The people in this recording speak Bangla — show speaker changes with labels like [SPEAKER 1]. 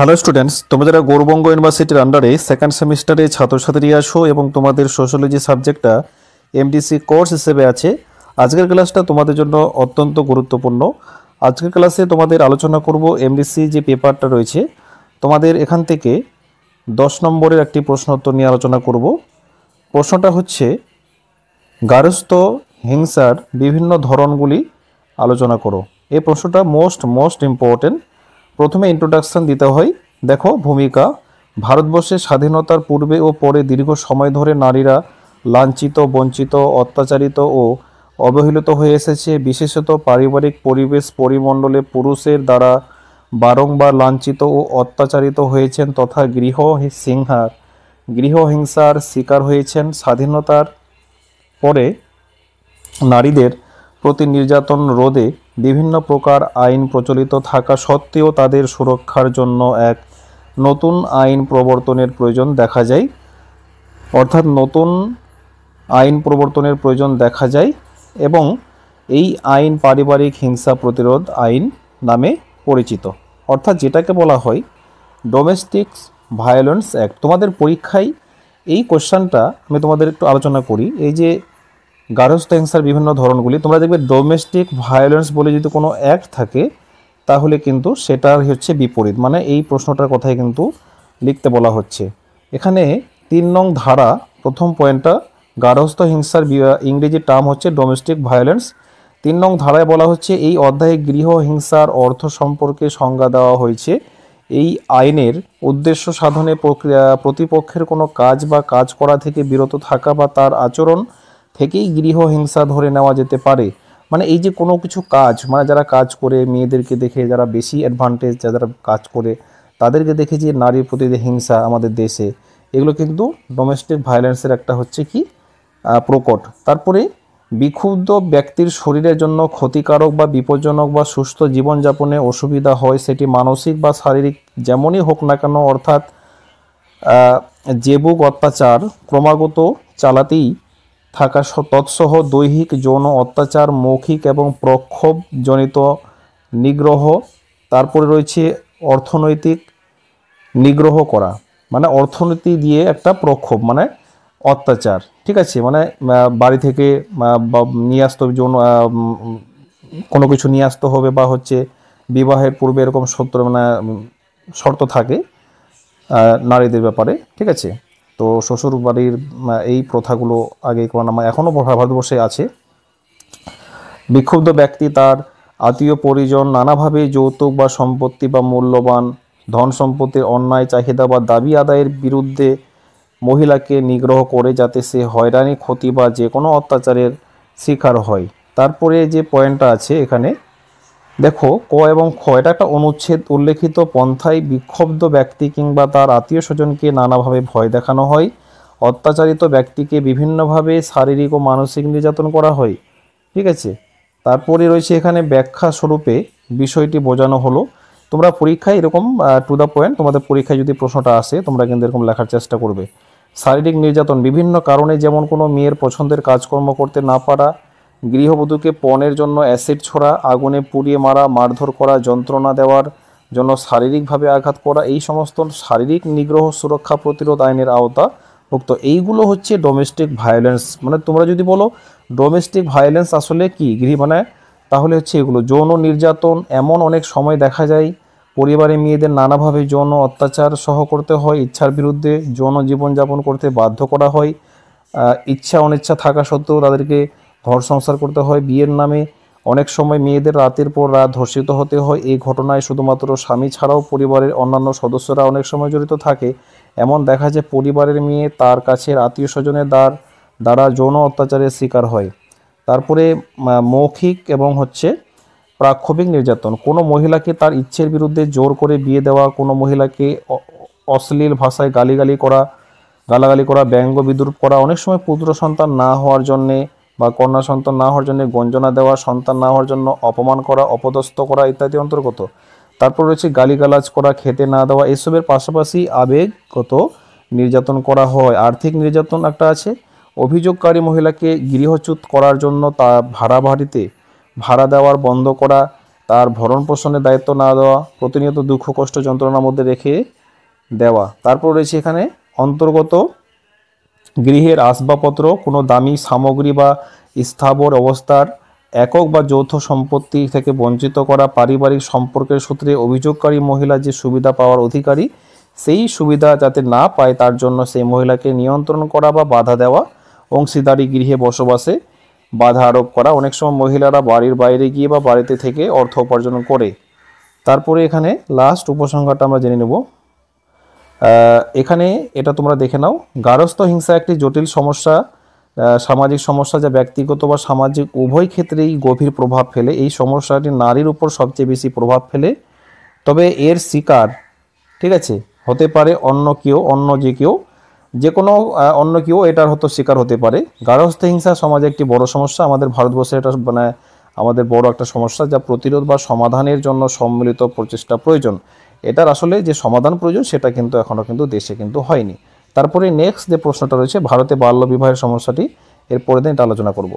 [SPEAKER 1] হ্যালো স্টুডেন্টস, তোমরা যারা গৌরবঙ্গ ইউনিভার্সিটির আন্ডারে সেকেন্ড সেমিস্টারে ছাত্রছাত্রী আসো এবং তোমাদের সোশ্যোলজি সাবজেক্টটা এমডিসি কোর্স হিসেবে আছে, আজকের ক্লাসটা তোমাদের জন্য অত্যন্ত গুরুত্বপূর্ণ। আজকের ক্লাসে তোমাদের আলোচনা করব এমডিসি যে পেপারটা রয়েছে, তোমাদের এখান থেকে 10 নম্বরের একটি প্রশ্ন উত্তর নিয়ে আলোচনা করব। প্রশ্নটা হচ্ছে, গার্হস্থ্য হিংসার বিভিন্ন ধরনগুলি আলোচনা করো। এই প্রশ্নটা মোস্ট ইম্পর্টেন্ট। প্রথমে ইন্ট্রোডাকশন দিতে হয়। দেখো, ভূমিকা। ভারতবর্ষের স্বাধীনতার পূর্বে ও পরে দীর্ঘ সময় ধরে নারীরা লাঞ্ছিত, বঞ্চিত, অত্যাচারিত ও অবহেলিত হয়ে এসেছে। বিশেষত পারিবারিক পরিবেশ পরিমণ্ডলে পুরুষের দ্বারা বারংবার লাঞ্ছিত ও অত্যাচারিত হয়েছেন তথা গৃহহিংসার শিকার হয়েছেন। স্বাধীনতার পরে নারীদের প্রতি নির্যাতন রোধে বিভিন্ন প্রকার আইন প্রচলিত থাকা সত্ত্বেও তাদের সুরক্ষার জন্য এক নতুন আইন প্রবর্তনের প্রয়োজন দেখা যায়। অর্থাৎ নতুন আইন প্রবর্তনের প্রয়োজন দেখা যায় এবং এই আইন পারিবারিক হিংসা প্রতিরোধ আইন নামে পরিচিত। অর্থাৎ যেটাকে বলা হয় ডোমেস্টিক ভায়োলেন্স অ্যাক্ট। তোমাদের পরীক্ষায় এই কোশ্চেনটা আমি তোমাদের একটু আলোচনা করি। এই যে গার্হস্থ্য হিংসার বিভিন্ন ধরনগুলি, তোমরা দেখবে ডোমেস্টিক ভায়োলেন্স বলে যদি কোনো অ্যাক্ট থাকে তাহলে কিন্তু সেটার হচ্ছে বিপরীত, মানে এই প্রশ্নটার কথাই কিন্তু লিখতে বলা হচ্ছে। এখানে 3 নং ধারা প্রথম পয়েন্টটা, গার্হস্থ্য হিংসার ইংরেজি টার্ম হচ্ছে ডোমেস্টিক ভায়োলেন্স। 3 নং ধারায় বলা হচ্ছে, এই অধ্যায়ে গৃহ হিংসার অর্থ সম্পর্কে সংজ্ঞা দেওয়া হয়েছে। এই আইনের উদ্দেশ্য সাধনে প্রতিপক্ষের কোনো কাজ বা কাজ করা থেকে বিরত থাকা বা তার আচরণ থেকেই গৃহহিংসা ধরে নেওয়া যেতে পারে। মানে এই যে কোনো কিছু কাজ, মানে যারা কাজ করে মেয়েদেরকে দেখে, যারা বেশি অ্যাডভান্টেজ, যারা কাজ করে তাদেরকে দেখে যে নারীর প্রতি যে হিংসা আমাদের দেশে, এগুলো কিন্তু ডোমেস্টিক ভায়োলেন্সের একটা হচ্ছে কি প্রকট। তারপরে বিক্ষুব্ধ ব্যক্তির শরীরের জন্য ক্ষতিকারক বা বিপজ্জনক বা সুস্থ জীবনযাপনে অসুবিধা হয়, সেটি মানসিক বা শারীরিক যেমনই হোক না কেন, অর্থাৎ জেবুক অত্যাচার ক্রমাগত চালাতেই থাকা তৎসহ দৈহিক যৌন অত্যাচার, মৌখিক এবং প্রক্ষোভজনিত নিগ্রহ। তারপরে রয়েছে অর্থনৈতিক নিগ্রহ করা, মানে অর্থনীতি দিয়ে একটা প্রক্ষোভ মানে অত্যাচার, ঠিক আছে। মানে বাড়ি থেকে নিয়ে আসতে হবে, যৌন কোনো কিছু নিয়ে আসতে হবে, বা হচ্ছে বিবাহের পূর্বে এরকম শর্ত থাকে নারীদের ব্যাপারে, ঠিক আছে। তো শ্বশুর বাড়ির এই প্রথাগুলো আগে এখনও ভারতবর্ষে আছে। বিক্ষুব্ধ ব্যক্তি তার আত্মীয় পরিজন নানাভাবে যৌতুক বা সম্পত্তি বা মূল্যবান ধন সম্পত্তির অন্যায় চাহিদা বা দাবি আদায়ের বিরুদ্ধে মহিলাকে নিগ্রহ করে, যাতে সে হয়রানি, ক্ষতি বা যে কোনো অত্যাচারের শিকার হয়। তারপরে যে পয়েন্টটা আছে এখানে দেখো, ক এবং খ, এটা একটা অনুচ্ছেদ। উল্লেখিত পন্থায় বিক্ষুব্ধ ব্যক্তি কিংবা তার আত্মীয় স্বজনকে নানাভাবে ভয় দেখানো হয়। অত্যাচারিত ব্যক্তিকে বিভিন্নভাবে শারীরিক ও মানসিক নির্যাতন করা হয়, ঠিক আছে। তারপরে রয়েছে এখানে ব্যাখ্যা স্বরূপে বিষয়টি বোঝানো হলো। তোমরা পরীক্ষায় এরকম টু দ্য পয়েন্ট, তোমাদের পরীক্ষায় যদি প্রশ্নটা আসে তোমরা কিন্তু এরকম লেখার চেষ্টা করবে। শারীরিক নির্যাতন বিভিন্ন কারণে, যেমন কোনো মেয়ের পছন্দের কাজকর্ম করতে না পারা, গৃহবধূকে পণের জন্য অ্যাসিড ছোড়া, আগুনে পুড়িয়ে মারা, মারধর করা, যন্ত্রণা দেওয়ার জন্য শারীরিকভাবে আঘাত করা, এই সমস্ত শারীরিক নিগ্রহ সুরক্ষা প্রতিরোধ আইনের আওতাভুক্ত। এইগুলো হচ্ছে ডোমেস্টিক ভায়োলেন্স। মানে তোমরা যদি বলো ডোমেস্টিক ভায়োলেন্স আসলে কি মানে তাহলে হচ্ছে এগুলো যৌন নির্যাতন। এমন অনেক সময় দেখা যায় পরিবারে মেয়েদের নানাভাবে যৌন অত্যাচার সহ করতে হয়, ইচ্ছার বিরুদ্ধে যৌন জীবনযাপন করতে বাধ্য করা হয়, ইচ্ছা অনিচ্ছা থাকা সত্ত্বেও তাদেরকে ঘর সংসার করতে হয়। বিয়ের নামে অনেক সময় মেয়েদের রাতের পর রাত ধর্ষিত হতে হয়। এই ঘটনায় শুধুমাত্র স্বামী ছাড়াও পরিবারের অন্যান্য সদস্যরা অনেক সময় জড়িত থাকে। এমন দেখা যায় পরিবারের মেয়ে তার কাছের আত্মীয় স্বজনের দ্বারা যৌন অত্যাচারের শিকার হয়। তারপরে মৌখিক এবং হচ্ছে প্রাক্ষোভিক নির্যাতন, কোনো মহিলাকে তার ইচ্ছের বিরুদ্ধে জোর করে বিয়ে দেওয়া, কোনো মহিলাকে অশ্লীল ভাষায় গালাগালি করা, ব্যঙ্গ বিদ্রূপ করা, অনেক সময় পুত্র সন্তান না হওয়ার জন্যে বা কন্যা সন্তান না হওয়ার জন্য গঞ্জনা দেওয়া, সন্তান না হওয়ার জন্য অপমান করা, অপদস্থ করা ইত্যাদি অন্তর্গত। তারপর রয়েছে গালিগালাজ করা, খেতে না দেওয়া। এসবের পাশাপাশি আবেগগত নির্যাতন করা হয়। আর্থিক নির্যাতন একটা আছে। অভিযোগকারী মহিলাকে গৃহচ্যুত করার জন্য তা ভাড়া দেওয়ার বন্ধ করা, তার ভরণ পোষণের দায়িত্ব না দেওয়া, প্রতিনিয়ত দুঃখ কষ্ট যন্ত্রণার মধ্যে রেখে দেওয়া। তারপর রয়েছে এখানে অন্তর্গত গৃহের আসবাবপত্র, কোনো দামি সামগ্রী বা স্থাবর অবস্থার একক বা যৌথ সম্পত্তি থেকে বঞ্চিত করা, পারিবারিক সম্পর্কের সূত্রে অভিযোগকারী মহিলা যে সুবিধা পাওয়ার অধিকারী সেই সুবিধা যাতে না পায় তার জন্য সেই মহিলাকে নিয়ন্ত্রণ করা বা বাধা দেওয়া, অংশীদারি গৃহে বসবাসে বাধা আরোপ করা। অনেক সময় মহিলারা বাড়ির বাইরে গিয়ে বা বাড়িতে থেকে অর্থ উপার্জন করে। তারপরে এখানে লাস্ট উপসংহারটা আমরা জেনে নেব। এখানে এটা তোমরা দেখে নাও। গার্হস্থ্য হিংসা একটি জটিল সমস্যা, সামাজিক সমস্যা যা ব্যক্তিগত বা সামাজিক উভয় ক্ষেত্রেই গভীর প্রভাব ফেলে। এই সমস্যাটি নারীর উপর সবচেয়ে বেশি প্রভাব ফেলে, তবে এর শিকার ঠিক আছে হতে পারে অন্য যে কোনো অন্য কেউ এটার হয়তো শিকার হতে পারে। গার্হস্থ্য হিংসা সমাজে একটি বড় সমস্যা। আমাদের ভারতবর্ষে এটা আমাদের বড় একটা সমস্যা, যা প্রতিরোধ বা সমাধানের জন্য সম্মিলিত প্রচেষ্টা প্রয়োজন। এটার আসলে যে সমাধান প্রয়োজন সেটা কিন্তু এখনও কিন্তু দেশে কিন্তু হয়নি। তারপরে নেক্সট যে প্রশ্নটা রয়েছে, ভারতে বাল্য বিবাহের সমস্যাটি, এর পরের দিন এটা আলোচনা করব।